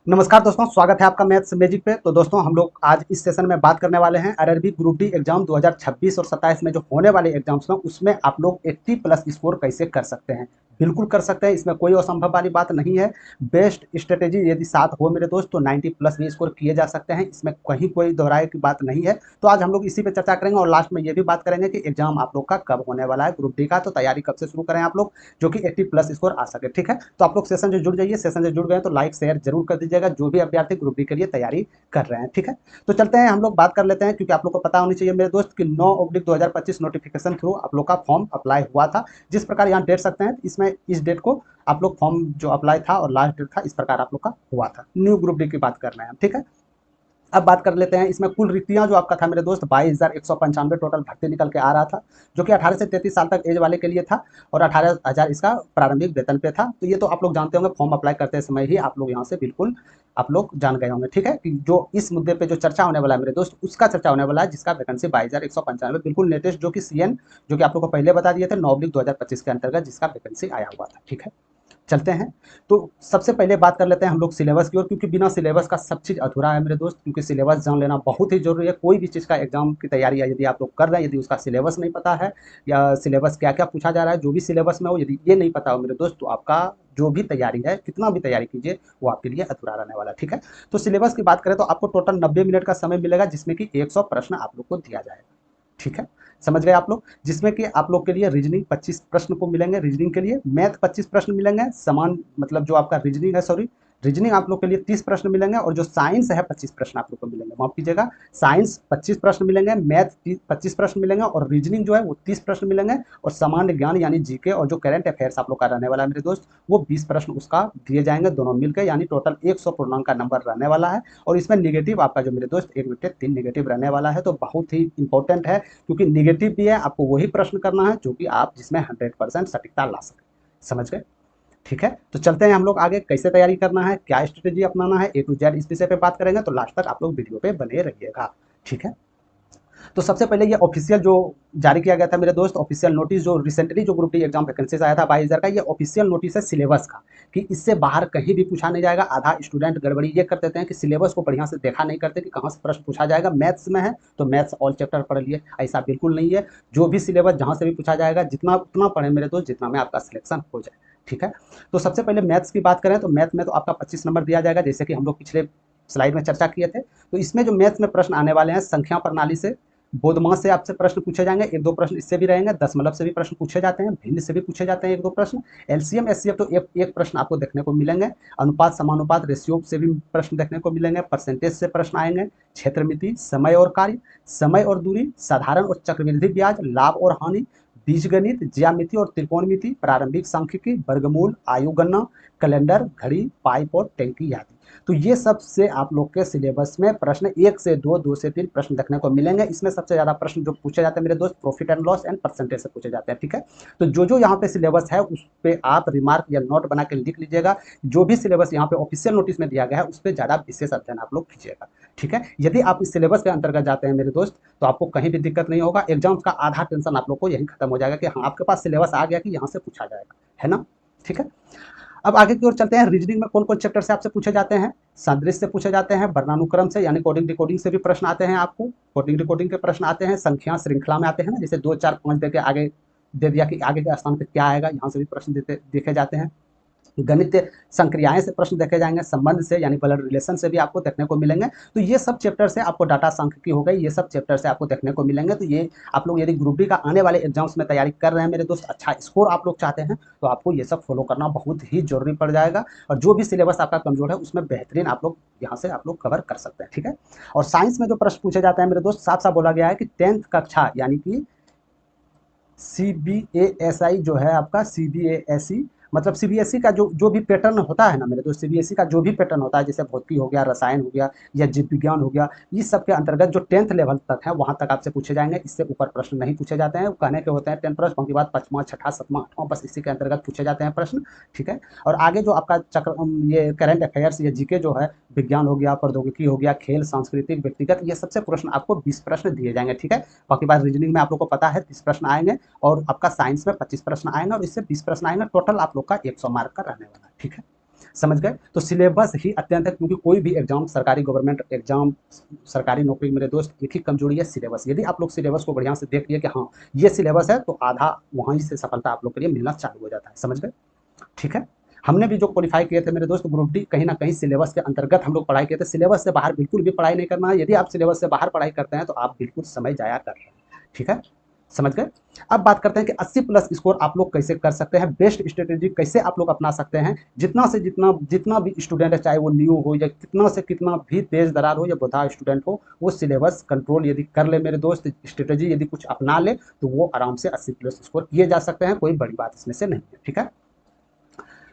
नमस्कार दोस्तों, स्वागत है आपका मैथ्स मैजिक पे। तो दोस्तों, हम लोग आज इस सेशन में बात करने वाले हैं आरआरबी ग्रुप डी एग्जाम 2026 और 27 में जो होने वाले एग्जाम्स में उसमें आप लोग 80 प्लस स्कोर कैसे कर सकते हैं। बिल्कुल कर सकते हैं, इसमें कोई असंभव वाली बात नहीं है। बेस्ट स्ट्रेटेजी यदि साथ हो मेरे दोस्त तो 90 प्लस भी स्कोर किए जा सकते हैं, इसमें कहीं कोई दोहराए की बात नहीं है। तो आज हम लोग इसी पे चर्चा करेंगे और लास्ट में ये भी बात करेंगे कि एग्जाम आप लोग का कब होने वाला है ग्रुप डी का, तो तैयारी कब से शुरू करें आप लोग जो कि 80 प्लस स्कोर आ सके। ठीक है, तो आप लोग सेशन से जुड़ जाइए। सेशन से जुड़ गए तो लाइक शेयर जरूर कर दीजिएगा जो भी अभ्यर्थी ग्रुप डी के लिए तैयारी कर रहे हैं। ठीक है, तो चलते हैं, हम लोग बात कर लेते हैं, क्योंकि आप लोग को पता होनी चाहिए मेरे दोस्त कि 9/2025 नोटिफिकेशन थ्रू आप लोग का फॉर्म अप्लाई हुआ था। जिस प्रकार यहाँ डेट सकते हैं, इसमें इस डेट को आप लोग फॉर्म जो अप्लाई था और लास्ट डेट था इस प्रकार आप लोग का हुआ था। न्यू ग्रुप डी की बात कर रहे हैं, ठीक है। अब बात कर लेते हैं, इसमें कुल रिक्तियां जो आपका था मेरे दोस्त 22,195 टोटल भर्ती निकल के आ रहा था, जो कि 18 से 33 साल तक एज वाले के लिए था और 18,000 इसका प्रारंभिक वेतन पे था। तो ये तो आप लोग जानते होंगे, फॉर्म अप्लाई करते समय ही आप लोग यहाँ से बिल्कुल आप लोग जान गए होंगे। ठीक है, कि जो इस मुद्दे पे जो चर्चा होने वाला है मेरे दोस्त, उसका चर्चा होने वाला है, जिसका वैकेंसी 22,195 बिल्कुल लेटेस्ट, जो कि सीएन जो कि आप लोग को पहले बता दिए थे 9/2025 के अंतर्गत जिसका वैकेंसी आया हुआ था। ठीक है, चलते हैं। तो सबसे पहले बात कर लेते हैं हम लोग सिलेबस की ओर, क्योंकि बिना सिलेबस का सब चीज़ अधूरा है मेरे दोस्त। क्योंकि सिलेबस जान लेना बहुत ही जरूरी है। कोई भी चीज़ का एग्जाम की तैयारी है यदि आप लोग कर रहे हैं, यदि उसका सिलेबस नहीं पता है या सिलेबस क्या क्या पूछा जा रहा है, जो भी सिलेबस में हो, यदि ये नहीं पता हो मेरे दोस्त, तो आपका जो भी तैयारी है, कितना भी तैयारी कीजिए, वो आपके लिए अधूरा रहने वाला है। ठीक है, तो सिलेबस की बात करें तो आपको टोटल 90 मिनट का समय मिलेगा, जिसमें कि 100 प्रश्न आप लोग को दिया जाएगा। ठीक है, समझ गए आप लोग। जिसमें कि आप लोग के लिए रीजनिंग 25 प्रश्न को मिलेंगे, रीजनिंग के लिए मैथ 25 प्रश्न मिलेंगे, समान मतलब जो आपका रीजनिंग है, सॉरी रीजनिंग आप लोग के लिए 30 प्रश्न मिलेंगे, और जो साइंस है 25 प्रश्न आप लोग को मिलेंगे, माफ कीजिएगा, साइंस 25 प्रश्न मिलेंगे, मैथ 25 प्रश्न मिलेंगे, और रीजनिंग जो है वो 30 प्रश्न मिलेंगे, और सामान्य ज्ञान यानी जीके और जो करंट अफेयर्स आप लोग का रहने वाला है मेरे दोस्त, वो 20 प्रश्न उसका दिए जाएंगे दोनों मिलकर, यानी टोटल 100 पूर्णांक का नंबर रहने वाला है। और इसमें निगेटिव आपका जो मेरे दोस्त 1 बेटे 3 निगेटिव रहने वाला है, तो बहुत ही इंपॉर्टेंट है, क्योंकि निगेटिव भी है, आपको वही प्रश्न करना है जो कि आप जिसमें 100% सटीकता ला सके। समझ गए? ठीक है, तो चलते हैं हम लोग आगे, कैसे तैयारी करना है, क्या स्ट्रेटेजी अपनाना है, ए टू जेड इस विषय पे बात करेंगे। तो लास्ट तक आप लोग वीडियो पे बने रहिएगा। ठीक है, तो सबसे पहले ये ऑफिशियल जो जारी किया गया था मेरे दोस्त, ऑफिशियल नोटिस जो रिसेंटली जो ग्रुप डी एग्जाम वैकेंसीज आया था 22,000 का, ये ऑफिशियल नोटिस है सिलेबस का, कि इससे बाहर कहीं भी पूछा नहीं जाएगा। आधा स्टूडेंट गड़बड़ी ये कर देते हैं कि सिलेबस को बढ़िया से देखा नहीं करते कि कहाँ से प्रश्न पूछा जाएगा। मैथ्स में है तो मैथ्स ऑल चैप्टर पढ़ लिए, ऐसा बिल्कुल नहीं है। जो भी सिलेबस जहाँ से भी पूछा जाएगा, जितना उतना पढ़े मेरे दोस्त, जितना में आपका सिलेक्शन हो जाए। ठीक है, तो सबसे पहले मैथ्स की बात करें तो मैथ में तो आपका 25 नंबर दिया जाएगा, जैसे कि हम लोग पिछले स्लाइड में चर्चा किए थे। तो इसमें जो मैथ्स में प्रश्न आने वाले हैं, संख्या प्रणाली से, बोधमास से आपसे प्रश्न पूछे जाएंगे, एक दो प्रश्न इससे भी रहेंगे, दशमलव से भी प्रश्न पूछे जाते हैं, भिन्न से भी पूछे जाते हैं एक दो प्रश्न, एलसीएम एचसीएफ तो एक एक प्रश्न आपको देखने को मिलेंगे, अनुपात समानुपात रेशियो से भी प्रश्न देखने को मिलेंगे, परसेंटेज से प्रश्न आएंगे, क्षेत्रमिति, समय और कार्य, समय और दूरी, साधारण और चक्रवृद्धि ब्याज, लाभ और हानि, बीजगणित, ज्यामिति और त्रिकोणमिति, प्रारंभिक सांख्यिकी, वर्गमूल, आयु गणना, कैलेंडर, घड़ी, पाइप और टैंकी आदि। तो ये सब से आप लोग के सिलेबस में प्रश्न 1 से 2, 2 से 3 प्रश्न देखने को मिलेंगे। इसमें सबसे ज़्यादा प्रश्न जो पूछे जाते हैं मेरे दोस्त, profit and loss and percentage से पूछे जाते हैं। ठीक है, तो जो जो यहाँ पे सिलेबस है उस पर आप रिमार्क या नोट बना के लिख लीजिएगा। जो भी सिलेबस यहाँ पे ऑफिशियल नोटिस में दिया गया है उस पर ज़्यादा विशेष अध्ययन आप लोग कीजिएगा। ठीक है, यदि आप इस सिलेबस के अंतर्गत जाते हैं मेरे दोस्त, तो आपको कहीं भी दिक्कत नहीं होगा। एग्जाम्स का आधा टेंशन आप लोग को यही खत्म हो जाएगा कि हाँ, आपके पास सिलेबस आ गया कि यहाँ से पूछा जाएगा, है ना। ठीक है, अब आगे की ओर चलते हैं। रीजनिंग में कौन कौन चैप्टर से आपसे पूछे जाते हैं? सादृश्य से पूछे जाते हैं, वर्णानुक्रम से यानी कोडिंग डिकोडिंग से भी प्रश्न आते हैं आपको, कोडिंग डिकोडिंग के प्रश्न आते हैं, संख्या श्रृंखला में आते हैं ना, जैसे 2 4 5 दे के आगे दे दिया कि आगे के स्थान पे क्या आएगा, यहाँ से भी प्रश्न देखे जाते हैं। गणित संक्रियाएं से प्रश्न देखे जाएंगे, संबंध से यानी ब्लड रिलेशन से भी आपको देखने को मिलेंगे। तो ये सब चैप्टर से आपको, डाटा सांख्यिकी हो गई, ये सब चैप्टर से आपको देखने को मिलेंगे। तो ये आप लोग यदि ग्रुप डी का आने वाले एग्जाम्स में तैयारी कर रहे हैं मेरे दोस्त, अच्छा स्कोर आप लोग चाहते हैं, तो आपको ये सब फॉलो करना बहुत ही जरूरी पड़ जाएगा। और जो भी सिलेबस आपका कमजोर है उसमें बेहतरीन आप लोग यहाँ से आप लोग कवर कर सकते हैं। ठीक है, और साइंस में जो प्रश्न पूछे जाते हैं मेरे दोस्त, साफ साफ बोला गया है कि 10th कक्षा यानी कि CBASI जो है आपका, CBASI मतलब सीबीएसई का जो भी पैटर्न होता है ना मेरे दोस्त, सीबीएसई का जो भी पैटर्न होता है, जैसे भौतिकी हो गया, रसायन हो गया या जीव विज्ञान हो गया, इस सब के अंतर्गत जो 10th लेवल तक है वहां तक आपसे पूछे जाएंगे। इससे ऊपर प्रश्न नहीं पूछे जाते हैं। कहने के होते हैं 10 प्रश्न, बाकी बात 5वां 6वां 7वां 8वां बस इसी के अंतर्गत पूछे जाते हैं प्रश्न। ठीक है, और आगे जो आपका ये करंट अफेयर्स या जीके जो है, विज्ञान हो गया, प्रौद्योगिकी हो गया, खेल, सांस्कृतिक, व्यक्तिगत, ये सबसे प्रश्न आपको 20 प्रश्न दिए जाएंगे। ठीक है, बाकी बात रीजनिंग में आप लोग को पता है 30 प्रश्न आएंगे, और आपका साइंस में 25 प्रश्न आएंगे, और इससे 20 प्रश्न आएंगे। टोटल आप लोग का 100 मार्क का रहने वाला है। ठीक है, समझ गए। तो सिलेबस ही अत्यंत है, क्योंकि कोई भी एग्जाम, सरकारी गवर्नमेंट एग्जाम, सरकारी नौकरी, मेरे दोस्त एक ही कमजोरी है, सिलेबस। यदि आप लोग सिलेबस को बढ़िया से देख लिए कि हाँ ये सिलेबस है, तो आधा वहीं से सफलता आप लोग के लिए मिलना चालू हो जाता है। समझ गए, ठीक है। हमने भी जो क्वालिफाई किए थे मेरे दोस्त ग्रुप डी, कहीं ना कहीं सिलेबस के अंतर्गत हम लोग पढ़ाई किए थे। सिलेबस से बाहर बिल्कुल भी पढ़ाई नहीं करना है। यदि आप सिलेबस से बाहर पढ़ाई करते हैं तो आप बिल्कुल समय जाया कर रहे हैं, ठीक है। समझ गए। अब बात करते हैं कि 80 प्लस स्कोर आप लोग कैसे कर सकते हैं, बेस्ट स्ट्रेटेजी कैसे आप लोग अपना सकते हैं। जितना से जितना जितना भी स्टूडेंट है, चाहे वो न्यू हो या कितना से कितना भी तेज दरार हो या बुढ़ा स्टूडेंट हो, वो सिलेबस कंट्रोल यदि कर ले मेरे दोस्त, स्ट्रेटेजी यदि कुछ अपना ले, तो वो आराम से 80 प्लस स्कोर किए जा सकते हैं। कोई बड़ी बात इसमें से नहीं है, ठीक है।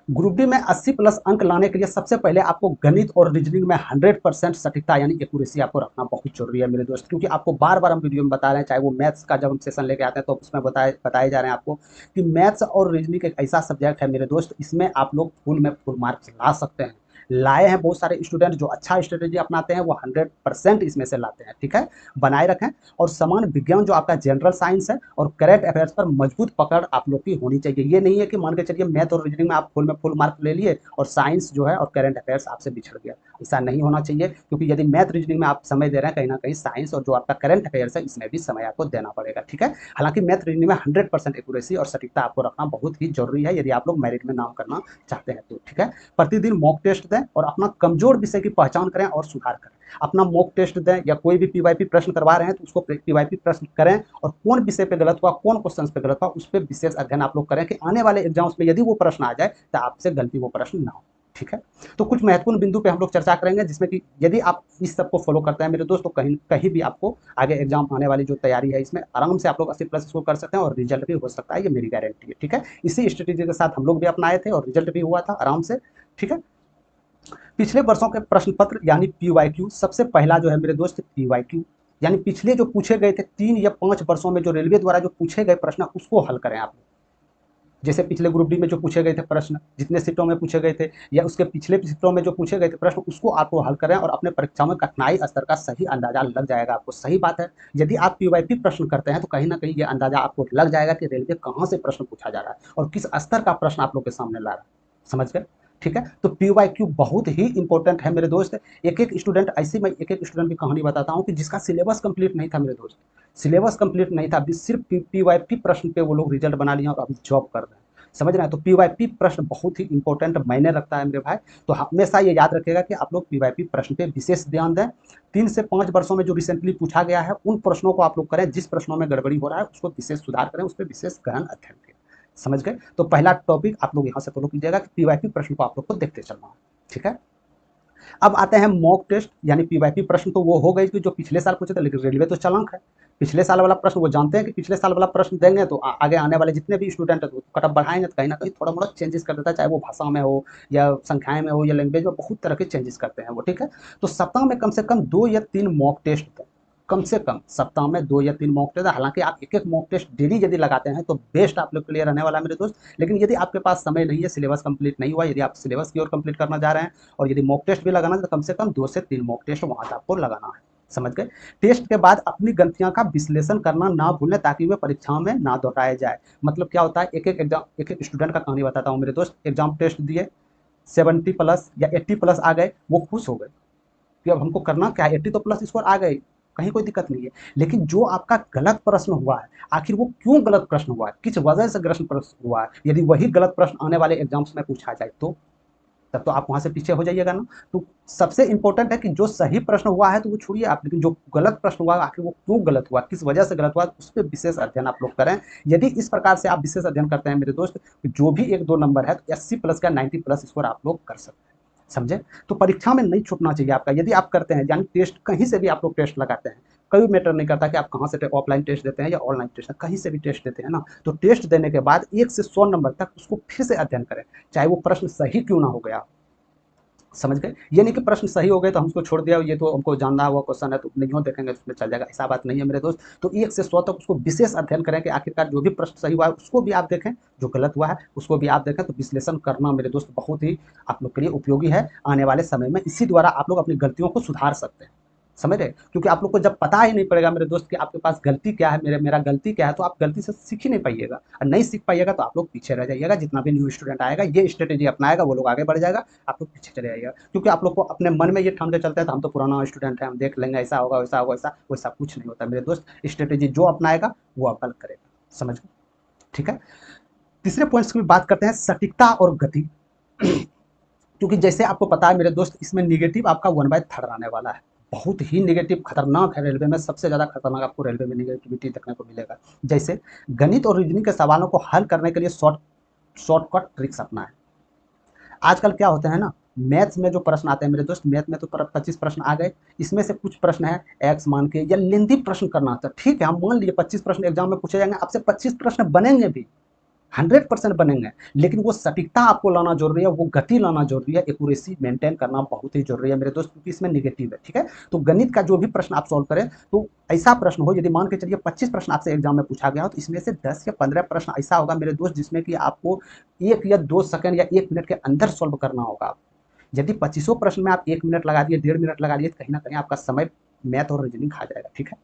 ग्रुप डी में 80 प्लस अंक लाने के लिए सबसे पहले आपको गणित और रीजनिंग में 100% सटीकता यानी एक्यूरेसी आपको रखना बहुत जरूरी है मेरे दोस्त। क्योंकि आपको बार बार हम वीडियो में बता रहे हैं, चाहे वो मैथ्स का जब हम सेशन लेके आते हैं तो उसमें बताए जा रहे हैं आपको कि मैथ्स और रीजनिंग एक ऐसा सब्जेक्ट है मेरे दोस्त, इसमें आप लोग फुल में फुल मार्क्स ला सकते हैं। लाए हैं बहुत सारे स्टूडेंट जो अच्छा स्ट्रेटेजी अपनाते हैं, वो 100% इसमें से लाते हैं, ठीक है। बनाए रखें। और समान विज्ञान जो आपका जनरल साइंस है और करंट अफेयर्स पर मजबूत पकड़ आप लोग की होनी चाहिए। ये नहीं है कि मान के चलिए मैथ और रीजनिंग में आप फुल में फुल मार्क ले लिए और साइंस जो है और करंट अफेयर्स आपसे बिछड़ गया। ऐसा नहीं होना चाहिए, क्योंकि यदि मैथ रीजनिंग में आप समय दे रहे हैं, कहीं ना कहीं साइंस और जो आपका करंट अफेयर्स है इसमें भी समय आपको देना पड़ेगा, ठीक है। हालांकि मैथ रीजनिंग में 100% एक्यूरेसी और सटीकता आपको रखना बहुत ही जरूरी है, यदि आप लोग मेरिट में नाम करना चाहते हैं तो, ठीक है। प्रतिदिन मॉक टेस्ट दें और अपना कमजोर विषय की पहचान करें और सुधार करें। अपना मॉक टेस्ट दें या कोई भी पीवाईपी प्रश्न करवा रहे हैं तो उसको पीवाईपी प्रश्न करें और कौन विषय पे गलत हुआ, कौन क्वेश्चन पे गलत हुआ, उस पर विशेष अध्ययन आप लोग करें कि आने वाले एग्जाम्स में यदि वो प्रश्न आ जाए तो आपसे गलती वो प्रश्न ना हो, ठीक है। तो कुछ महत्वपूर्ण बिंदु पे हम लोग चर्चा करेंगे, जिसमें कि यदि आप इस सब को फॉलो करते हैं मेरे दोस्तों, कहीं कहीं भी आपको आगे एग्जाम आने वाली जो तैयारी है इसमें आराम से आप लोग 80 प्लस स्कोर कर सकते हैं और रिजल्ट भी हो सकता है, ये मेरी गारंटी है, ठीक है। इसी स्ट्रेटेजी के साथ हम लोग भी अपनाए थे और रिजल्ट भी हुआ था आराम से, ठीक है। पिछले वर्षों के प्रश्न पत्र यानी पीवाईक्यू, सबसे पहला जो है मेरे दोस्त पीवाईक्यू, यानी पिछले जो पूछे गए थे 3 या 5 वर्षों में जो रेलवे द्वारा जो पूछे गए प्रश्न उसको हल करें आप। जैसे पिछले ग्रुप डी में जो पूछे गए थे प्रश्न, जितने सीटों में पूछे गए थे, या उसके पिछले सीटों में जो पूछे गए थे प्रश्न, उसको आपको हल करें और अपने परीक्षा में कठिनाई स्तर का सही अंदाजा लग जाएगा आपको। सही बात है, यदि आप पीवाईपी प्रश्न करते हैं तो कहीं ना कहीं ये अंदाजा आपको लग जाएगा कि रेलवे कहाँ से प्रश्न पूछा जा रहा है और किस स्तर का प्रश्न आप लोग के सामने ला रहा है। समझ गए, ठीक है। तो पीवाईक्यू बहुत ही इंपॉर्टेंट है मेरे दोस्त। एक एक स्टूडेंट, ऐसी मैं एक एक स्टूडेंट की कहानी बताता हूँ कि जिसका सिलेबस कंप्लीट नहीं था मेरे दोस्त, सिलेबस कंप्लीट नहीं था, अभी सिर्फ पीवाईपी प्रश्न पे वो लोग रिजल्ट बना लिए और अभी जॉब कर रहे हैं। समझ रहे हैं। तो पीवाईपी प्रश्न बहुत ही इंपॉर्टेंट मायने रखता है मेरे भाई। तो हमेशा ये याद रखिएगा कि आप लोग पीवाईपी प्रश्न पे विशेष ध्यान दें। 3 से 5 वर्षों में जो रिसेंटली पूछा गया है उन प्रश्नों को आप लोग करें, जिस प्रश्नों में गड़बड़ी हो रहा है उसको विशेष सुधार करें, उस पर विशेष गहन अध्ययन करें। समझ गए। तो पहला टॉपिक आप लोग यहाँ से फॉलो कीजिएगा कि पीवाईपी प्रश्न को आप लोग को देखते चलना है, ठीक है। अब आते हैं मॉक टेस्ट यानी पीवाईपी प्रश्न। तो वो हो गई कि जो पिछले साल पूछे थे, लेकिन रेलवे तो चालाक है, पिछले साल वाला प्रश्न वो जानते हैं कि पिछले साल वाला प्रश्न देंगे तो आगे आने वाले जितने भी स्टूडेंट है तो कट ऑफ बढ़ाएंगे, तो कहीं ना कहीं थोड़ा मोड़ा चेंजेस कर देता है, चाहे वो भाषा में हो या संख्याएं में हो या लैंग्वेज में, बहुत तरह के चेंजेस करते हैं वो, ठीक है। तो सप्ताह में कम से कम 2 या 3 मॉक टेस्ट दें, कम से कम सप्ताह में 2 या 3 मॉक टेस्ट। हालांकि आप एक एक मॉक टेस्ट डेली यदि लगाते हैं तो बेस्ट आप लोग के लिए रहने वाला है मेरे दोस्त। लेकिन यदि आपके पास समय नहीं है, सिलेबस कंप्लीट नहीं हुआ, यदि आप सिलेबस की ओर कंप्लीट करना जा रहे हैं और यदि मॉक टेस्ट भी लगाना है तो कम से कम 2 से 3 मॉक टेस्ट वहां से आपको लगाना है। समझ गए। टेस्ट के बाद अपनी गलतियां का विश्लेषण करना ना भूलें, ताकि वे परीक्षाओं में ना दोहराए जाए। मतलब क्या होता है, एक एक एग्जाम, एक एक स्टूडेंट का कहानी बताता हूँ मेरे दोस्त। एग्जाम टेस्ट दिए, 70 प्लस या 80 प्लस आ गए, वो खुश हो गए कि अब हमको करना क्या है, 80 तो प्लस स्कोर आ गए, कहीं कोई दिक्कत नहीं है। लेकिन जो आपका गलत प्रश्न हुआ है, आखिर वो क्यों गलत प्रश्न हुआ है, किस वजह से गलत प्रश्न हुआ है, यदि वही गलत प्रश्न आने वाले एग्जाम्स में पूछा जाए तो तब तो आप वहां से पीछे हो जाइएगा ना। तो सबसे इंपॉर्टेंट है कि जो सही प्रश्न हुआ है तो वो छोड़िए आप, लेकिन जो गलत प्रश्न हुआ आखिर वो क्यों गलत हुआ, किस वजह से गलत हुआ, उस पर विशेष अध्ययन आप लोग करें। यदि इस प्रकार से आप विशेष अध्ययन करते हैं मेरे दोस्त, जो भी 1-2 नंबर है तो 80 प्लस का 90 प्लस स्कोर आप लोग कर सकते हैं। समझे। तो परीक्षा में नहीं छूटना चाहिए आपका। यदि आप करते हैं, यानी टेस्ट कहीं से भी आप लोग टेस्ट लगाते हैं, कोई मैटर नहीं करता कि आप कहाँ से ऑफलाइन टेस्ट देते हैं या ऑनलाइन टेस्ट, कहीं से भी टेस्ट देते हैं ना, तो टेस्ट देने के बाद 1 से 100 नंबर तक उसको फिर से अध्ययन करें, चाहे वो प्रश्न सही क्यों ना हो गया। समझ गए। ये नहीं कि प्रश्न सही हो गए तो हम उसको छोड़ दिया, ये तो हमको जानना हुआ क्वेश्चन है तो नहीं देखेंगे उसमें चल जाएगा, ऐसा बात नहीं है मेरे दोस्त। तो 1 से 100 तक उसको विशेष अध्ययन करें कि आखिरकार जो भी प्रश्न सही हुआ है उसको भी आप देखें, जो गलत हुआ है उसको भी आप देखें। तो विश्लेषण करना मेरे दोस्त बहुत ही आप लोग के लिए उपयोगी है आने वाले समय में। इसी द्वारा आप लोग अपनी गलतियों को सुधार सकते हैं। समझ रहे? क्योंकि आप लोग को जब पता ही नहीं पड़ेगा मेरे दोस्त कि आपके पास गलती क्या है, मेरा गलती क्या है, तो आप गलती से सीख ही नहीं पाइएगा, और नहीं सीख पाइएगा तो आप लोग पीछे रह जाइएगा। जितना भी न्यू स्टूडेंट आएगा ये स्ट्रेटेजी अपनाएगा, वो लोग आगे बढ़ जाएगा, आप लोग पीछे चले जाइएगा। क्योंकि आप लोग को अपने मन में ये ठान के चलते हैं तो हम तो पुराना स्टूडेंट है, हम देख लेंगे, ऐसा होगा वैसा होगा, ऐसा वैसा कुछ नहीं होता मेरे दोस्त। स्ट्रेटेजी जो अपनाएगा वो आप गलत करेगा, समझ गए? ठीक है। तीसरे पॉइंट्स की बात करते हैं, सटीकता और गति। क्योंकि जैसे आपको पता है मेरे दोस्त, इसमें निगेटिव आपका 1/3 आने वाला है। बहुत ही निगेटिव खतरनाक है, रेलवे में सबसे ज़्यादा खतरनाक आपको रेलवे में निगेटिविटी देखने को मिलेगा। जैसे गणित और रीजनिंग के सवालों को हल करने के लिए शॉर्टकट ट्रिक्स अपनाएं। आजकल क्या होता है ना, मैथ्स में जो प्रश्न आते हैं मेरे दोस्त, मैथ में तो 25 प्रश्न आ गए, इसमें से कुछ प्रश्न है एक्स मान के या लेंथी प्रश्न करना आता है। ठीक है, हम मान लिए 25 प्रश्न एग्जाम में पूछे जाएंगे, आपसे 25 प्रश्न बनेंगे भी, 100% बनेंगे, लेकिन वो सटीकता आपको लाना जरूरी है, वो गति लाना जरूरी है, एक्यूरेसी मेंटेन करना बहुत ही जरूरी है मेरे दोस्त, क्योंकि इसमें निगेटिव है। ठीक है, तो गणित का जो भी प्रश्न आप सॉल्व करें, तो ऐसा प्रश्न हो, यदि मान के चलिए 25 प्रश्न आपसे एग्जाम में पूछा गया हो, तो इसमें से 10 या 15 प्रश्न ऐसा होगा मेरे दोस्त जिसमें कि आपको 1 या 2 सेकंड या 1 मिनट के अंदर सॉल्व करना होगा। यदि 25 प्रश्न में आप 1 मिनट लगा दिए, 1.5 मिनट लगा दिए, तो कहीं ना कहीं आपका समय मैथ और रीजनिंग खा जाएगा। ठीक है,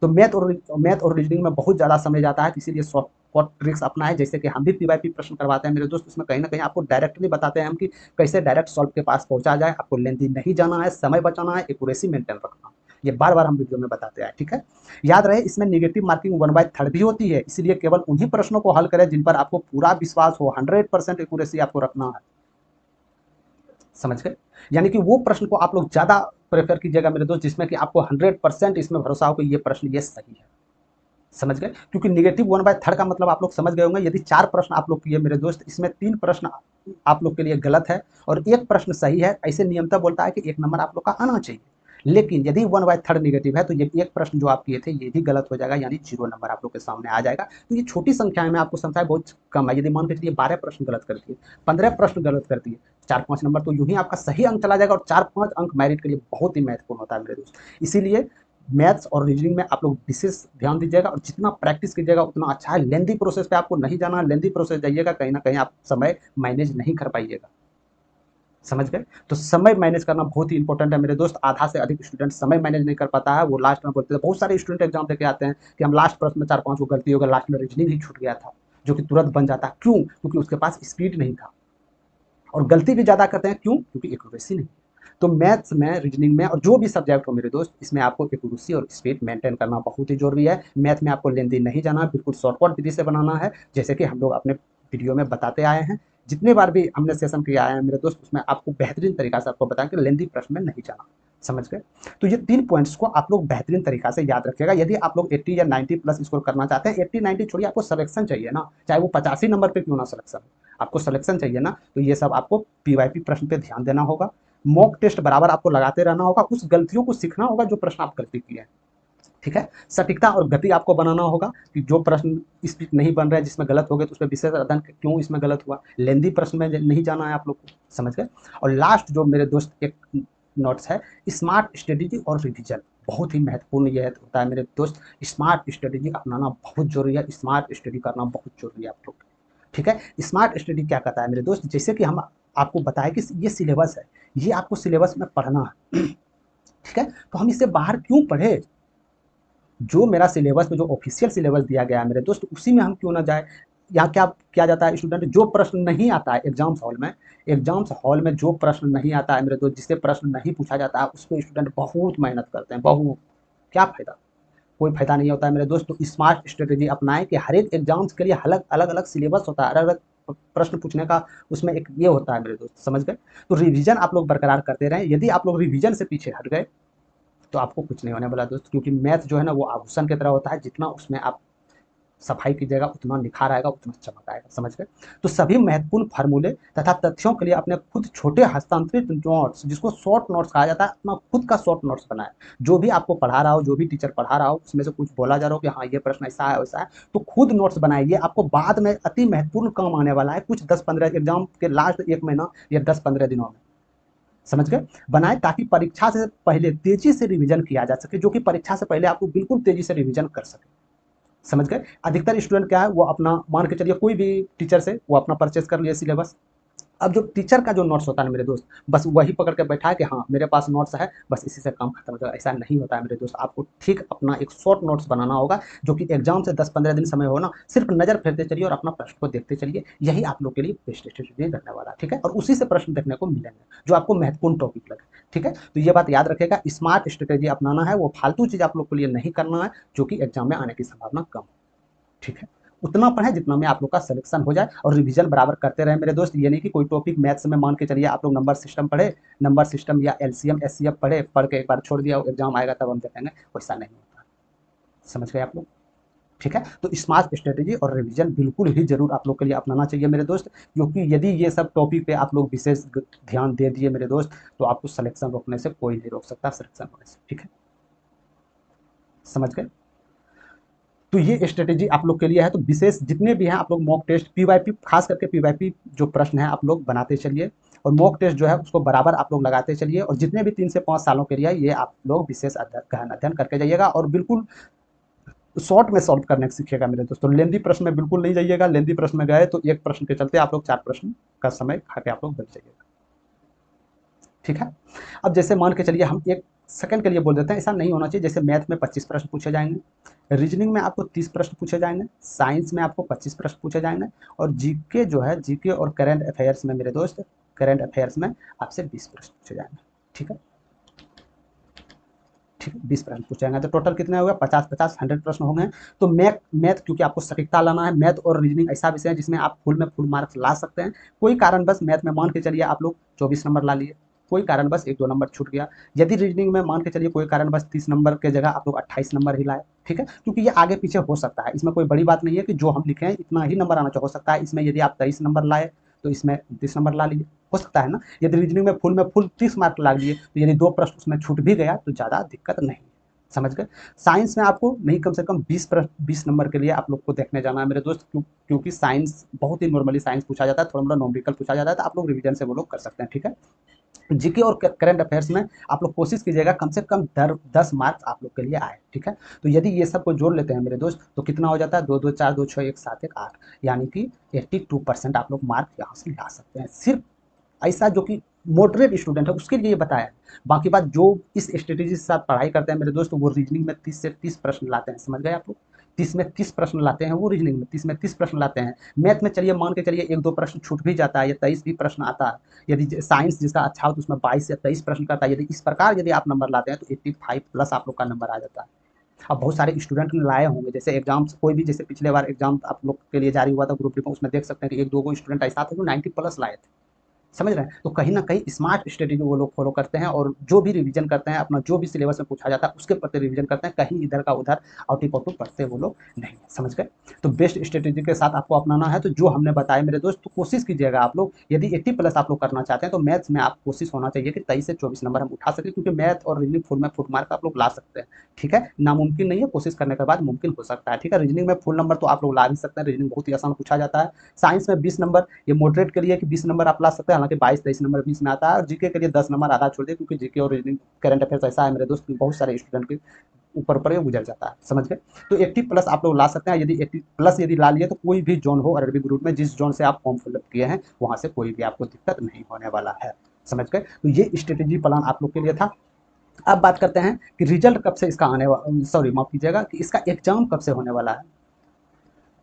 तो मैथ और रीजनिंग में बहुत ज़्यादा समय जाता है, इसीलिए शॉर्टकट ट्रिक्स अपनाएं। जैसे कि हम भी पीवाईपी प्रश्न करवाते हैं मेरे दोस्त, उसमें कहीं ना कहीं आपको डायरेक्टली बताते हैं हम कि कैसे डायरेक्ट सॉल्व के पास पहुंचा जाए। आपको लेंथी नहीं जाना है, समय बचाना है, एक्यूरेसी मेंटेन रखना, ये बार बार हम वीडियो में बताते हैं। ठीक है, याद रहे इसमें निगेटिव मार्किंग 1/3 भी होती है, इसलिए केवल उन्हीं प्रश्नों को हल करें जिन पर आपको पूरा विश्वास हो, 100% एक्यूरेसी आपको रखना है, समझ गए? यानी कि वो प्रश्न को आप लोग ज्यादा प्रेफर कीजिएगा मेरे दोस्त, जिसमें कि आपको 100% इसमें भरोसा हो कि ये प्रश्न ये सही है, समझ गए? क्योंकि निगेटिव 1/3 का मतलब आप लोग समझ गए होंगे। यदि 4 प्रश्न आप लोग किए मेरे दोस्त, इसमें 3 प्रश्न आप लोग के लिए गलत है और 1 प्रश्न सही है, ऐसे नियमता बोलता है कि 1 नंबर आप लोग का आना चाहिए। लेकिन यदि 1/3 निगेटिव है तो ये 1 प्रश्न जो आप किए थे ये भी गलत हो जाएगा, यानी 0 नंबर आप लोग के सामने आ जाएगा। तो ये छोटी संख्या में, आपको संख्या बहुत कम है। यदि मान के चलिए 12 प्रश्न गलत कर दिए, 15 प्रश्न गलत कर दिए, 4-5 नंबर तो यूं ही आपका सही अंक चला जाएगा, और 4-5 अंक मेरिट के लिए बहुत ही महत्वपूर्ण होता है मेरे दोस्त। इसीलिए मैथ्स और रीजनिंग में आप लोग विशेष ध्यान दीजिएगा, और जितना प्रैक्टिस कीजिएगा उतना अच्छा है। लेंदी प्रोसेस पे आपको नहीं जाना, लेंदी प्रोसेस जाइएगा कहीं ना कहीं आप समय मैनेज नहीं कर पाइएगा, समझ गए? तो समय मैनेज करना बहुत ही इंपॉर्टेंट है मेरे दोस्त। आधा से अधिक स्टूडेंट समय मैनेज नहीं कर पाता है, वो लास्ट में बोलते हैं, बहुत सारे स्टूडेंट एग्जाम देके आते हैं कि हम लास्ट प्रश्न में 4-5 को गलती हो गई, लास्ट में रीजनिंग ही छूट गया था, जो कि तुरंत बन जाता है। क्यों? क्योंकि उसके पास स्पीड नहीं था। और गलती भी ज्यादा करते हैं, क्यों? क्योंकि एक्यूरेसी नहीं। तो मैथ्स में, रीजनिंग में और जो भी सब्जेक्ट हो मेरे दोस्त, इसमें आपको एक्यूरेसी और स्पीड मेंटेन करना बहुत ही जरूरी है। मैथ में आपको लेंदी नहीं जाना, बिल्कुल शॉर्टकट विधि से बनाना है, जैसे कि हम लोग अपने वीडियो में बताते आए हैं। जितने बार भी हमने सेशन किया है मेरे दोस्त, उसमें आपको बेहतरीन तरीका से आपको बताएं कि लेंदी प्रश्न में नहीं जाना, समझ गए? तो ये 3 पॉइंट्स को आप लोग बेहतरीन तरीका से याद रखिएगा। यदि आप लोग 80 या 90 प्लस स्कोर करना चाहते हैं, 80-90 छोड़िए, आपको सिलेक्शन चाहिए ना, चाहे वो 85 नंबर पे क्यों ना सिलेक्शन, आपको सिलेक्शन चाहिए ना, तो ये सब आपको पीवाईपी प्रश्न पे ध्यान देना होगा। मॉक टेस्ट बराबर आपको लगाते रहना होगा, उस गलतियों को सीखना होगा जो प्रश्न आप गलती किए हैं। ठीक है, सटीकता और गति आपको बनाना होगा कि जो प्रश्न इस नहीं बन रहे हैं, जिसमें गलत हो गए, तो उसमें विशेष अध्ययन क्यों इसमें गलत हुआ, लेंदी प्रश्न में नहीं जाना है आप लोग को, समझ गए? और लास्ट जो मेरे दोस्त एक नोट्स है, स्मार्ट स्ट्रेटेजी और रिविजन, बहुत ही महत्वपूर्ण यह होता है मेरे दोस्त। स्मार्ट स्ट्रेटेजी अपनाना बहुत जरूरी है, स्मार्ट स्टडी करना बहुत जरूरी है आप लोग। ठीक है, स्मार्ट स्टडी क्या कहता है मेरे दोस्त, जैसे कि हम आपको बताएं कि ये सिलेबस है, ये आपको सिलेबस में पढ़ना है। ठीक है, तो हम इससे बाहर क्यों पढ़े? जो मेरा सिलेबस में जो ऑफिशियल सिलेबस दिया गया है मेरे दोस्त, उसी में हम क्यों ना जाए? यहाँ क्या किया जाता है, स्टूडेंट जो प्रश्न नहीं आता है एग्जाम्स हॉल में जो प्रश्न नहीं आता है मेरे दोस्त, जिससे प्रश्न नहीं पूछा जाता है, उस पर स्टूडेंट बहुत मेहनत करते हैं, बहुत। क्या फायदा? कोई फायदा नहीं होता है मेरे दोस्त। तो स्मार्ट स्ट्रेटेजी अपनाएं कि हर एक एग्जाम्स के लिए अलग अलग अलग सिलेबस होता है, अलग अलग प्रश्न पूछने का उसमें एक ये होता है मेरे दोस्त, समझ गए? तो रिवीजन आप लोग बरकरार करते रहें। यदि आप लोग रिवीजन से पीछे हट गए तो आपको कुछ नहीं होने वाला दोस्त, क्योंकि मैथ जो है ना वो आभूषण की तरह होता है, जितना उसमें आप सफाई कीजिएगा उतना निखार आएगा, उतना चमक आएगा, समझ गए? तो सभी महत्वपूर्ण फार्मूले तथा तथ्यों के लिए अपने खुद छोटे हस्तांतरित नोट्स, जिसको शॉर्ट नोट्स कहा जाता है, अपना खुद का शॉर्ट नोट्स बनाए। जो भी आपको पढ़ा रहा हो, जो भी टीचर पढ़ा रहा हो, उसमें से कुछ बोला जा रहा हो कि हाँ ये प्रश्न ऐसा है वैसा है, तो खुद नोट्स बनाइए, आपको बाद में अति महत्वपूर्ण काम आने वाला है, कुछ 10-15 एग्जाम के लास्ट 1 महीना या 10-15 दिनों में, समझ गए? बनाए ताकि परीक्षा से पहले तेजी से रिवीजन किया जा सके, जो कि परीक्षा से पहले आपको बिल्कुल तेजी से रिवीजन कर सके, समझ गए? अधिकतर स्टूडेंट क्या है, वो अपना मान के चलिए कोई भी टीचर से वो अपना परचेस कर लिए सिलेबस, अब जो टीचर का जो नोट्स होता है ना मेरे दोस्त, बस वही पकड़ के बैठा है कि हाँ मेरे पास नोट्स है, बस इसी से काम खत्म हो जाएगा, ऐसा नहीं होता है मेरे दोस्त। आपको ठीक अपना एक शॉर्ट नोट्स बनाना होगा, जो कि एग्जाम से 10-15 दिन समय हो ना, सिर्फ नजर फेरते चलिए और अपना प्रश्न को देखते चलिए, यही आप लोग के लिए बेस्ट स्ट्रेटेजी रहने वाला है, ठीक है। और उसी से प्रश्न देखने को मिलेंगे जो आपको महत्वपूर्ण टॉपिक लगे, ठीक है। तो ये बात याद रखेगा, स्मार्ट स्ट्रेटेजी अपनाना है, वो फालतू चीज आप लोग के लिए नहीं करना है, जो कि एग्जाम में आने की संभावना कम, ठीक है। उतना पढ़ें जितना में आप लोग का सिलेक्शन हो जाए, और रिवीजन बराबर करते रहे मेरे दोस्त। ये नहीं कि कोई टॉपिक मैथ्स में मान के चलिए आप लोग नंबर सिस्टम पढ़े, नंबर सिस्टम या एलसीएम एचसीएफ पढ़े, पढ़ के एक बार छोड़ दिया, एग्जाम आएगा तब हम देखेंगे, वैसा नहीं होता। समझ गए आप लोग, ठीक है। तो स्मार्ट स्ट्रेटेजी और रिवीजन बिल्कुल ही जरूर आप लोग के लिए अपनाना चाहिए मेरे दोस्त, क्योंकि यदि ये सब टॉपिक पे आप लोग विशेष ध्यान दे दिए मेरे दोस्त, तो आपको सिलेक्शन रोकने से कोई नहीं रोक सकता, सिलेक्शन होने से, ठीक है। समझ गए। तो ये स्ट्रेटेजी आप लोग के लिए है। तो विशेष जितने भी हैं आप लोग मॉक टेस्ट पीवाईपी, खास करके पीवाईपी जो प्रश्न है आप लोग बनाते चलिए, और मॉक टेस्ट जो है उसको बराबर आप लोग लगाते चलिए, और जितने भी 3 से 5 सालों के लिए ये आप लोग विशेष गहन अध्ययन करके जाइएगा, और बिल्कुल शॉर्ट में सॉल्व करने सीखिएगा मेरे दोस्तों। लेंदी प्रश्न में बिल्कुल नहीं जाइएगा, लेंदी प्रश्न में गए तो एक प्रश्न के चलते आप लोग 4 प्रश्न का समय खा के आप लोग बच जाइएगा, ठीक है। अब जैसे मान के चलिए हम एक सेकंड के लिए बोल देते हैं, ऐसा नहीं होना चाहिए। जैसे मैथ में 25 प्रश्न पूछे जाएंगे, रीजनिंग में आपको 30 प्रश्न पूछे जाएंगे, साइंस में आपको 25 प्रश्न पूछे जाएंगे, और जीके जो है, जीके और करंट अफेयर्स में मेरे दोस्त, करंट अफेयर्स में आपसे 20 प्रश्न पूछे जाएंगे, ठीक है। ठीक है, 20 प्रश्न पूछे जाएंगे, तो टोटल कितने हो गए? 50-50 100 प्रश्न होंगे। तो मैथ क्योंकि आपको सटीकता लाना है, मैथ और रीजनिंग ऐसा विषय है जिसमें आप फुल में फुल मार्क्स ला सकते हैं। कोई कारण बस मैथ में मान के चलिए आप लोग 24 नंबर ला लिए, कोई कारण बस 1-2 नंबर छूट गया। यदि रीजनिंग में मान के चलिए कोई कारण बस 30 नंबर के जगह आप लोग 28 नंबर ही लाए, ठीक है, क्योंकि ये आगे पीछे हो सकता है, इसमें कोई बड़ी बात नहीं है कि जो हम लिखे हैं इतना ही नंबर आना चाहिए। हो सकता है इसमें यदि आप 23 नंबर लाए तो इसमें 29 नंबर ला लीजिए, हो सकता है ना। यदि रीजनिंग में फुल 30 मार्क ला लिए, तो यदि 2 प्रश्न उसमें छूट भी गया तो ज़्यादा दिक्कत नहीं। समझ गए। साइंस में आपको नहीं कम से कम 20 नंबर के लिए आप लोग को देखने जाना है मेरे दोस्त, क्योंकि साइंस बहुत ही नॉर्मली साइंस पूछा जाता है, थोड़ा मोड़ा नॉमेरिकल पूछा जाता है, तो आप लोग रिवीजन से वो लोग कर सकते हैं, ठीक है। जीके और करंट अफेयर्स में आप लोग कोशिश कीजिएगा कम से कम 10 मार्क्स आप लोग के लिए आए, ठीक है। तो यदि ये सब को जोड़ लेते हैं मेरे दोस्त, तो कितना हो जाता है? 2 2 4 2 6 1 7 1 8, यानी कि 82% आप लोग मार्क यहाँ से ला सकते हैं। सिर्फ ऐसा जो कि मॉडरेट स्टूडेंट है उसके लिए ये बताया है। बाकी बात जो इस स्ट्रेटेजी के साथ पढ़ाई करते हैं मेरे दोस्त, वो रीजनिंग में 30 से 30 प्रश्न लाते हैं। समझ गए आप लोग? 30 में 30 प्रश्न लाते हैं वो, रीजनिंग में 30 में 30 प्रश्न लाते हैं। मैथ में चलिए मान के चलिए 1-2 प्रश्न छूट भी जाता है, या 23 भी प्रश्न आता है। यदि साइंस जिसका अच्छा हो तो उसमें 22 या 23 प्रश्न करता है। यदि इस प्रकार यदि आप नंबर लाते हैं तो 85 प्लस आप लोग का नंबर आ जाता है। अब बहुत सारे स्टूडेंट ने लाए होंगे, जैसे एग्जाम्स कोई भी, जैसे पिछले बार एग्जाम आप लोग के लिए जारी हुआ था ग्रुप डी में, उसमें देख सकते हैं कि 1-2 को स्टूडेंट ऐसा था जो 90 प्लस लाए थे। समझ रहे हैं? तो कहीं ना कहीं स्मार्ट स्ट्रेटेजी वो लोग फॉलो करते हैं, और जो भी रिवीजन करते हैं, अपना जो भी सिलेबस में पूछा जाता है उसके प्रति रिवीजन करते हैं, कहीं इधर का उधर आउटी पौटू पढ़ते वो लोग नहीं। समझ गए? तो बेस्ट स्ट्रेटेजी के साथ आपको अपनाना है, तो जो हमने बताया मेरे दोस्त, तो कोशिश कीजिएगा आप लोग, यदि 80 प्लस आप लोग करना चाहते हैं तो मैथ्स में आप कोशिश होना चाहिए कि 23 से 24 नंबर हम उठा सके, क्योंकि मैथ और रीजनिंग फुल में फुल मार्क आप लोग ला सकते हैं, ठीक है। नामुमकिन नहीं है, कोशिश करने के बाद मुमकिन हो सकता है, ठीक है। रीजनिंग में फुल नंबर तो आप लोग ला भी सकते हैं, रीजनिंग बहुत ही आसान पूछा जाता है। साइंस में 20 नंबर, ये मॉडरेट के लिए कि 20 नंबर आप ला सकते हैं, हालांकि 22-23 नंबर 20 में आता है। और जीके के लिए 10 नंबर आधा छोड़ दिए, क्योंकि जीके और रीजनिंग करंट अफेयर्स ऐसा है मेरे दोस्त कि बहुत सारे स्टूडेंट के ऊपर ऊपर गुजर जाता है। समझ गए? तो 80 प्लस आप लोग ला सकते हैं। यदि 80 प्लस यदि ला लिए तो कोई भी जोन हो अरबी ग्रुप में, जिस जोन से आप फॉर्म फिलअप किए हैं वहां से कोई भी आपको दिक्कत नहीं होने वाला है। समझ गए? तो ये स्ट्रेटेजी प्लान आप लोग के लिए था। अब बात करते हैं कि रिजल्ट कब से इसका आने वाला, सॉरी माफ कीजिएगा, कि इसका एग्जाम कब से होने वाला है।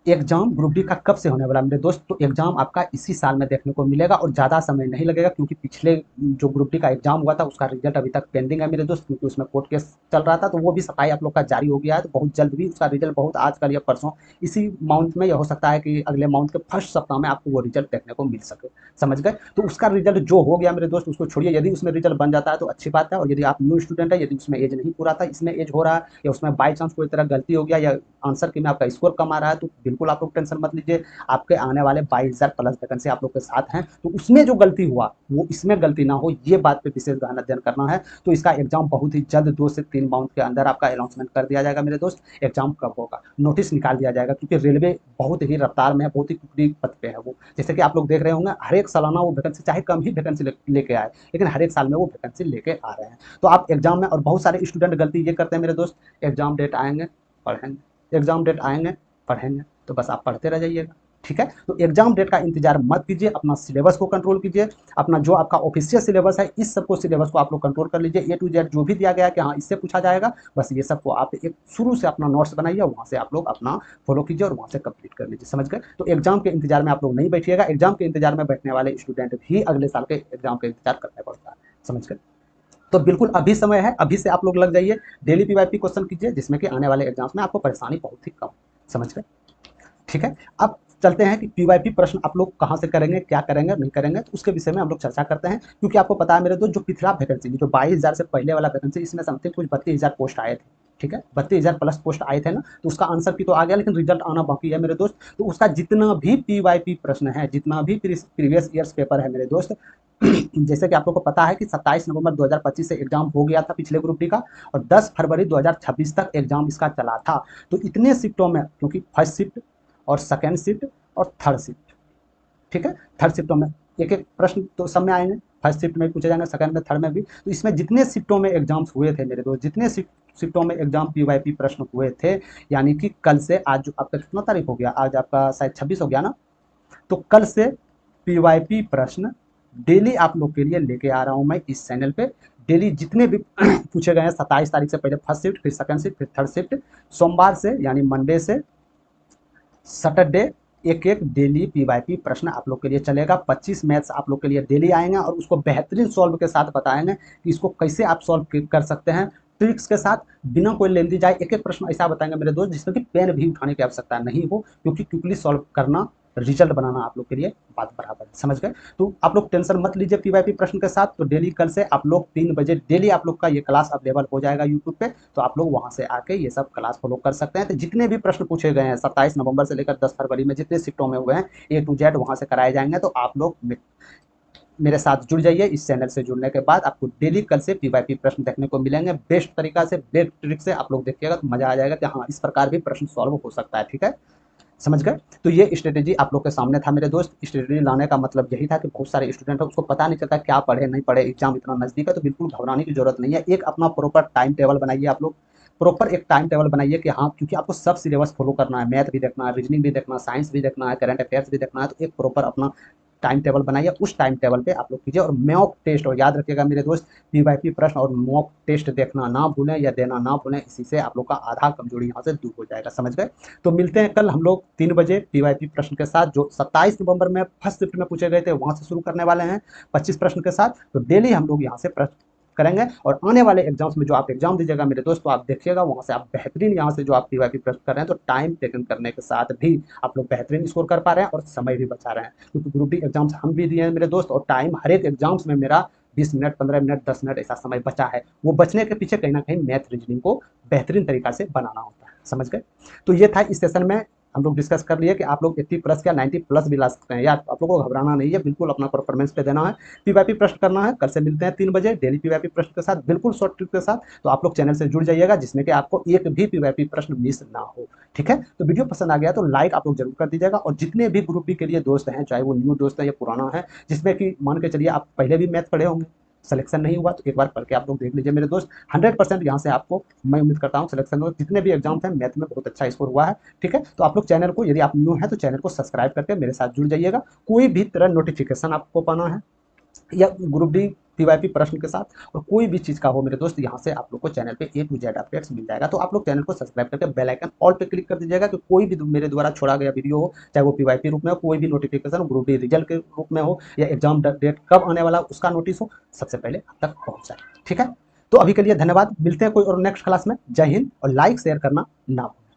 एग्जाम ग्रुप डी का कब से होने वाला मेरे दोस्त? तो एग्जाम आपका इसी साल में देखने को मिलेगा, और ज़्यादा समय नहीं लगेगा, क्योंकि पिछले जो ग्रुप डी का एग्जाम हुआ था उसका रिजल्ट अभी तक पेंडिंग है मेरे दोस्त, क्योंकि उसमें कोर्ट केस चल रहा था, तो वो भी 27 आप लोग का जारी हो गया है। तो बहुत जल्द भी उसका रिजल्ट, बहुत आजकल या परसों इसी मंथ में, यह हो सकता है कि अगले मंथ के फर्स्ट सप्ताह में आपको वो रिजल्ट देखने को मिल सके। समझ गए? तो उसका रिजल्ट जो हो गया मेरे दोस्त उसको छोड़िए, यदि उसमें रिजल्ट बन जाता है तो अच्छी बात है, और यदि आप न्यू स्टूडेंट है, यदि उसमें एज नहीं पूरा था, इसमें एज हो रहा है, या उसमें बाई चांस कोई तरह गलती हो गया, या आंसर की में आपका स्कोर कम आ रहा है, तो बिल्कुल आप लोग टेंशन मत लीजिए। आपके आने वाले 22,000 प्लस वैकेंसी आप लोग के साथ हैं, तो उसमें जो गलती हुआ वो इसमें गलती ना हो, ये बात पे विशेष गहन अध्ययन करना है। तो इसका एग्जाम बहुत ही जल्द 2 से 3 माउंट के अंदर आपका अनाउंसमेंट कर दिया जाएगा मेरे दोस्त। एग्जाम कब होगा, नोटिस निकाल दिया जाएगा, क्योंकि रेलवे बहुत ही रफ्तार में है, बहुत ही टुकड़ी पथ पे है वो। जैसे कि आप लोग देख रहे होंगे, हर एक सालाना वो वैकेंसी, चाहे कम ही वैकेंसी लेके आए, लेकिन हर एक साल में वो वैकेंसी लेके आ रहे हैं। तो आप एग्जाम में, और बहुत सारे स्टूडेंट गलती ये करते हैं मेरे दोस्त, एग्जाम डेट आएंगे पढ़ेंगे, एग्जाम डेट आएंगे पढ़ेंगे, तो बस आप पढ़ते रह जाइएगा। ठीक है। तो एग्जाम डेट का इंतजार मत कीजिए, अपना सिलेबस को कंट्रोल कीजिए, अपना जो आपका ऑफिशियल सिलेबस है इस सबको सिलेबस को आप लोग कंट्रोल कर लीजिए। ए टू जेड जो भी दिया गया है कि हाँ इससे पूछा जाएगा, बस ये सबको आप एक शुरू से अपना नोट्स बनाइए, वहाँ से आप लोग अपना फॉलो कीजिए और वहाँ से कंप्लीट कर लीजिए। समझ गए? तो एग्जाम के इंतजार में आप लोग नहीं बैठिएगा, एग्जाम के इंतजार में बैठने वाले स्टूडेंट भी अगले साल के एग्जाम का इंतजार करना पड़ता है। समझ गए? तो बिल्कुल अभी समय है, अभी से आप लोग लग जाइए, डेली पीवाईपी क्वेश्चन कीजिए, जिसमें कि आने वाले एग्जाम्स में आपको परेशानी बहुत ही कम। समझ गए? ठीक है। अब चलते हैं कि पीवाईपी प्रश्न आप लोग कहाँ से करेंगे, क्या करेंगे, नहीं करेंगे, तो उसके विषय में हम लोग चर्चा करते हैं। क्योंकि आपको पता है मेरे दोस्त, जो पिछला वैकेंसी जो 22,000 से पहले वाला वैकेंसी, इसमें समथिंग कुछ 32,000 पोस्ट आए थे। ठीक है, 32,000 प्लस पोस्ट आए थे ना, तो उसका आंसर की तो आ गया, लेकिन रिजल्ट आना बाकी है मेरे दोस्त। तो उसका जितना भी पीवाईपी प्रश्न है, जितना भी प्रीवियस ईयर्स पेपर है मेरे दोस्त, जैसे कि आप लोग को पता है कि 27 नवंबर 2025 से एग्जाम हो गया था पिछले ग्रुप डी का, और 10 फरवरी 2026 तक एग्जाम इसका चला था। तो इतने शिफ्टों में, क्योंकि फर्स्ट शिफ्ट और सेकेंड शिफ्ट और थर्ड शिफ्ट, ठीक है, थर्ड शिफ्टों में एक एक प्रश्न तो सब में आएंगे, फर्स्ट शिफ्ट में पूछे जाएंगे, सेकंड में, थर्ड में भी। तो इसमें जितने शिफ्टों में एग्जाम्स हुए थे मेरे दोस्त, जितने शिफ्टों में एग्जाम पीवाईपी प्रश्न हुए थे, यानी कि कल से आज जो आपका कितना तारीख हो गया, आज आपका शायद 26 हो गया ना, तो कल से पीवाईपी प्रश्न डेली आप लोग के लिए लेके आ रहा हूं मैं इस चैनल पे। डेली जितने भी पूछे गए हैं, 27 तारीख से पहले फर्स्ट शिफ्ट, फिर सेकंड शिफ्ट, फिर थर्ड शिफ्ट, सोमवार से यानी मंडे से सैटरडे एक एक डेली पीवाईपी प्रश्न आप लोग के लिए चलेगा। 25 मैथ्स आप लोग के लिए डेली आएंगे और उसको बेहतरीन सॉल्व के साथ बताएंगे कि इसको कैसे आप सॉल्व कर सकते हैं, ट्रिक्स के साथ, बिना कोई लेंदी जाए। एक एक प्रश्न ऐसा बताएंगे मेरे दोस्त जिसमें कि पेन भी उठाने की आवश्यकता नहीं हो, क्योंकि क्विकली सॉल्व करना, रिजल्ट बनाना आप लोग के लिए बात बराबर है। समझ गए? तो आप लोग टेंशन मत लीजिए पीवाईपी प्रश्न के साथ। तो डेली कल से आप लोग 3 बजे डेली आप लोग का ये क्लास अवेलेबल हो जाएगा यूट्यूब पे, तो आप लोग वहां से आके ये सब क्लास फॉलो कर सकते हैं। तो जितने भी प्रश्न पूछे गए हैं 27 नवंबर से लेकर 10 फरवरी में जितने शिफ्टों में हुए हैं, ए टू जेड वहां से कराए जाएंगे। तो आप लोग मेरे साथ जुड़ जाइए। इस चैनल से जुड़ने के बाद आपको डेली कल से पीवाईपी प्रश्न देखने को मिलेंगे, बेस्ट तरीका से, बेस्ट ट्रिक से आप लोग देखिएगा तो मजा आ जाएगा कि हाँ इस प्रकार भी प्रश्न सॉल्व हो सकता है। ठीक है, समझ गए? तो ये स्ट्रेटेजी आप लोग के सामने था मेरे दोस्त। स्ट्रेटेजी लाने का मतलब यही था कि बहुत सारे स्टूडेंट है उसको पता नहीं चलता क्या पढ़े नहीं पढ़े, एग्जाम इतना नजदीक है। तो बिल्कुल घबराने की जरूरत नहीं है। एक अपना प्रॉपर टाइम टेबल बनाइए, आप लोग प्रॉपर एक टाइम टेबल बनाइए कि हाँ, क्योंकि आपको सब सिलेबस फॉलो करना है, मैथ भी देखना है, रीजनिंग भी देखना है, साइंस भी देखना है, करंट अफेयर्स भी देखना है। तो एक प्रॉपर अपना टाइम टेबल बनाइए, उस टाइम टेबल पे आप लोग कीजिए। और मॉक टेस्ट, और याद रखिएगा मेरे दोस्त, पीवाईपी प्रश्न और मॉक टेस्ट देखना ना भूलें या देना ना भूलें, इसी से आप लोग का आधा कमजोरी यहाँ से दूर हो जाएगा। समझ गए? तो मिलते हैं कल हम लोग 3 बजे पीवाईपी प्रश्न के साथ, जो 27 नवंबर में फर्स्ट शिफ्ट में पूछे गए थे वहां से शुरू करने वाले हैं 25 प्रश्न के साथ। तो डेली हम लोग यहाँ से प्रश्न करेंगे, और आने वाले एग्जाम्स में जो आप एग्जाम दीजिएगा मेरे दोस्त, तो आप देखिएगा वहां से आप बेहतरीन, यहाँ से जो आप पीवाईपी प्रश्न कर रहे हैं, तो टाइम टेकन करने के साथ भी आप लोग बेहतरीन स्कोर कर पा रहे हैं और समय भी बचा रहे हैं। क्योंकि ग्रुप डी एग्जाम्स हम भी दिए हैं मेरे दोस्त, और टाइम हर एक एग्जाम्स में मेरा 20 मिनट, 15 मिनट, 10 मिनट ऐसा समय बचा है। वो बचने के पीछे कहीं ना कहीं मैथ रीजनिंग को बेहतरीन तरीका से बनाना होता है। समझ गए? तो ये था इस सेशन में हम लोग डिस्कस कर लिए कि आप लोग 80 प्लस या 90 प्लस भी ला सकते हैं यार, आप लोगों को घबराना नहीं है, बिल्कुल अपना परफॉर्मेंस पे देना है। पीवाईपी प्रश्न करना है। कल से मिलते हैं 3 बजे डेली पीवाईपी प्रश्न के साथ, बिल्कुल शॉर्ट ट्रिक के साथ। तो आप लोग चैनल से जुड़ जाइएगा, जिसमें कि आपको एक भी पीवाईपी प्रश्न मिस ना हो। ठीक है? तो वीडियो पसंद आ गया तो लाइक आप लोग जरूर कर दीजिएगा। और जितने भी ग्रुप बी के लिए दोस्त हैं, चाहे वो न्यू दोस्त है या पुराना है, जिसमें कि मान के चलिए आप पहले भी मैथ पढ़े होंगे, सिलेक्शन नहीं हुआ तो एक बार पढ़ के आप लोग देख लीजिए मेरे दोस्त। 100% यहाँ से आपको मैं उम्मीद करता हूँ सिलेक्शन हो। जितने भी एग्जाम्स हैं मैथ में बहुत अच्छा स्कोर हुआ है। ठीक है? तो आप लोग चैनल को, यदि आप न्यू हैं तो चैनल को सब्सक्राइब करके मेरे साथ जुड़ जाइएगा। कोई भी तरह नोटिफिकेशन आपको पाना है या ग्रुप डी पीवाईपी प्रश्न के साथ, और कोई भी चीज का हो मेरे दोस्त, यहाँ से आप लोग को चैनल पे ए टू जेड अपडेट्स मिल जाएगा। तो आप लोग चैनल को सब्सक्राइब करके बेल आइकन ऑल पे क्लिक कर दीजिएगा कि कोई भी मेरे द्वारा छोड़ा गया वीडियो हो, चाहे वो पीवाईपी रूप में हो, कोई भी नोटिफिकेशन ग्रुप डी रिजल्ट के रूप में हो, या एग्जाम डेट कब आने वाला उसका नोटिस हो, सबसे पहले आप तक पहुंच जाए। ठीक है? तो अभी के लिए धन्यवाद। मिलते हैं कोई और नेक्स्ट क्लास में। जय हिंद, और लाइक शेयर करना ना भूलें।